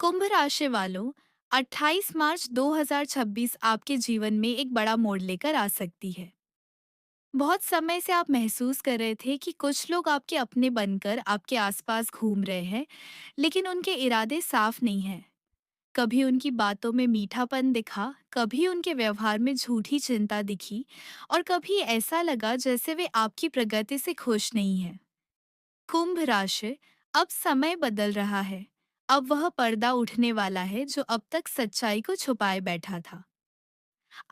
कुंभ राशि वालों, 28 मार्च 2026 आपके जीवन में एक बड़ा मोड़ लेकर आ सकती है। बहुत समय से आप महसूस कर रहे थे कि कुछ लोग आपके अपने बनकर आपके आसपास घूम रहे हैं, लेकिन उनके इरादे साफ नहीं हैं। कभी उनकी बातों में मीठापन दिखा, कभी उनके व्यवहार में झूठी चिंता दिखी, और कभी ऐसा लगा जैसे वे आपकी प्रगति से खुश नहीं हैं। कुंभ राशि, अब समय बदल रहा है। अब वह पर्दा उठने वाला है जो अब तक सच्चाई को छुपाए बैठा था।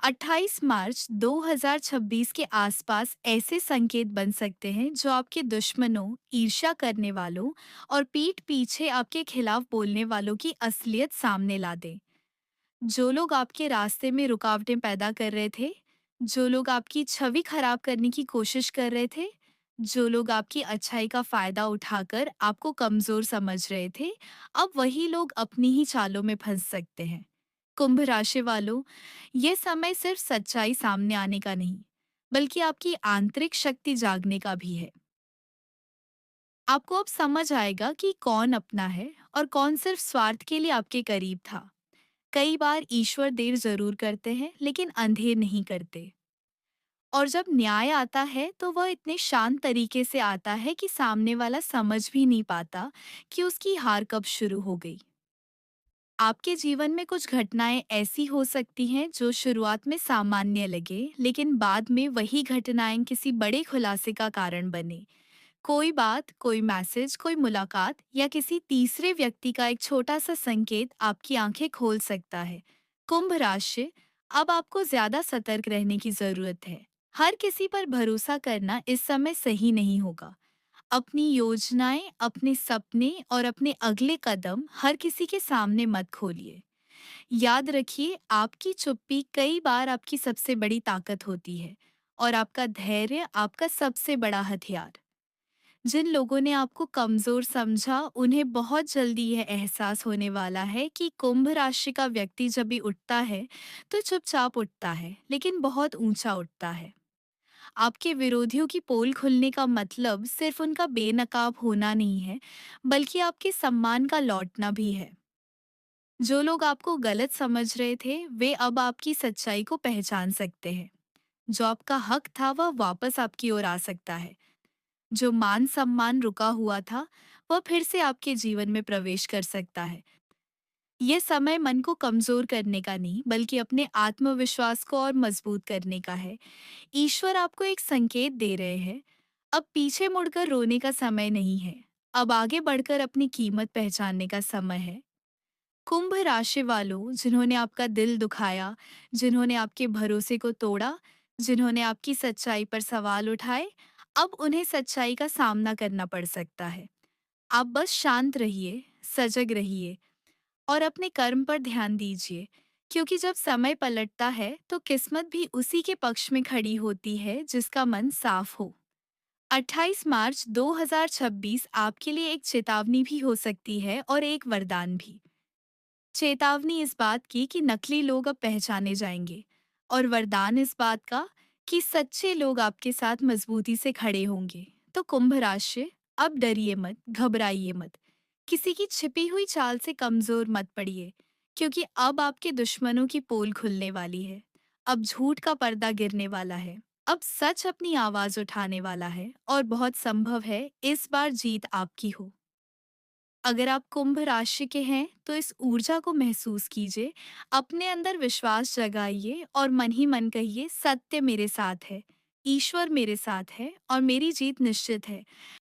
28 मार्च 2026 के आसपास ऐसे संकेत बन सकते हैं जो आपके दुश्मनों, ईर्ष्या करने वालों और पीठ पीछे आपके खिलाफ बोलने वालों की असलियत सामने ला दें। जो लोग आपके रास्ते में रुकावटें पैदा कर रहे थे, जो लोग आपकी छवि खराब करने की कोशिश कर रहे थे, जो लोग आपकी अच्छाई का फायदा उठाकर आपको कमजोर समझ रहे थे, अब वही लोग अपनी ही चालों में फंस सकते हैं। कुंभ राशि वालों, ये समय सिर्फ सच्चाई सामने आने का नहीं, बल्कि आपकी आंतरिक शक्ति जागने का भी है। आपको अब समझ आएगा कि कौन अपना है और कौन सिर्फ स्वार्थ के लिए आपके करीब था। कई बार ईश्वर देर जरूर करते हैं, लेकिन अंधेर नहीं करते। और जब न्याय आता है तो वह इतने शांत तरीके से आता है कि सामने वाला समझ भी नहीं पाता कि उसकी हार कब शुरू हो गई। आपके जीवन में कुछ घटनाएं ऐसी हो सकती हैं जो शुरुआत में सामान्य लगे, लेकिन बाद में वही घटनाएं किसी बड़े खुलासे का कारण बने। कोई बात, कोई मैसेज, कोई मुलाकात या किसी तीसरे व्यक्ति का एक छोटा सा संकेत आपकी आंखें खोल सकता है। कुंभ राशि, अब आपको ज्यादा सतर्क रहने की जरूरत है। हर किसी पर भरोसा करना इस समय सही नहीं होगा। अपनी योजनाएं, अपने सपने और अपने अगले कदम हर किसी के सामने मत खोलिए। याद रखिए, आपकी चुप्पी कई बार आपकी सबसे बड़ी ताकत होती है, और आपका धैर्य आपका सबसे बड़ा हथियार। जिन लोगों ने आपको कमजोर समझा, उन्हें बहुत जल्दी यह एहसास होने वाला है कि कुंभ राशि का व्यक्ति जब भी उठता है तो चुपचाप उठता है, लेकिन बहुत ऊंचा उठता है। आपके विरोधियों की पोल खुलने का मतलब सिर्फ उनका बेनकाब होना नहीं है, बल्कि आपके सम्मान का लौटना भी है। जो लोग आपको गलत समझ रहे थे, वे अब आपकी सच्चाई को पहचान सकते हैं। जो आपका हक था वह वापस आपकी ओर आ सकता है। जो मान सम्मान रुका हुआ था, वह फिर से आपके जीवन में प्रवेश कर सकता है। ये समय मन को कमजोर करने का नहीं, बल्कि अपने आत्मविश्वास को और मजबूत करने का है। ईश्वर आपको एक संकेत दे रहे हैं। अब पीछे मुड़कर रोने का समय नहीं है। अब आगे बढ़कर अपनी कीमत पहचानने का समय है। कुंभ राशि वालों, जिन्होंने आपका दिल दुखाया, जिन्होंने आपके भरोसे को तोड़ा, जिन्होंने आपकी सच्चाई पर सवाल उठाए, अब उन्हें सच्चाई का सामना करना पड़ सकता है। आप बस शांत रहिए, सजग रहिए और अपने कर्म पर ध्यान दीजिए, क्योंकि जब समय पलटता है तो किस्मत भी उसी के पक्ष में खड़ी होती है जिसका मन साफ हो। 28 मार्च 2026 आपके लिए एक चेतावनी भी हो सकती है और एक वरदान भी। चेतावनी इस बात की कि नकली लोग अब पहचाने जाएंगे, और वरदान इस बात का कि सच्चे लोग आपके साथ मजबूती से खड़े होंगे। तो कुंभ राशि, अब डरिए मत, घबराइए मत, किसी की छिपी हुई चाल से कमजोर मत पड़िए, क्योंकि अब आपके दुश्मनों की पोल खुलने वाली है। अब झूठ का पर्दा गिरने वाला है। अब सच अपनी आवाज उठाने वाला है, और बहुत संभव है इस बार जीत आपकी हो। अगर आप कुंभ राशि के हैं तो इस ऊर्जा को महसूस कीजिए, अपने अंदर विश्वास जगाइए और मन ही मन कहिए, सत्य मेरे साथ है, ईश्वर मेरे साथ है और मेरी जीत निश्चित है।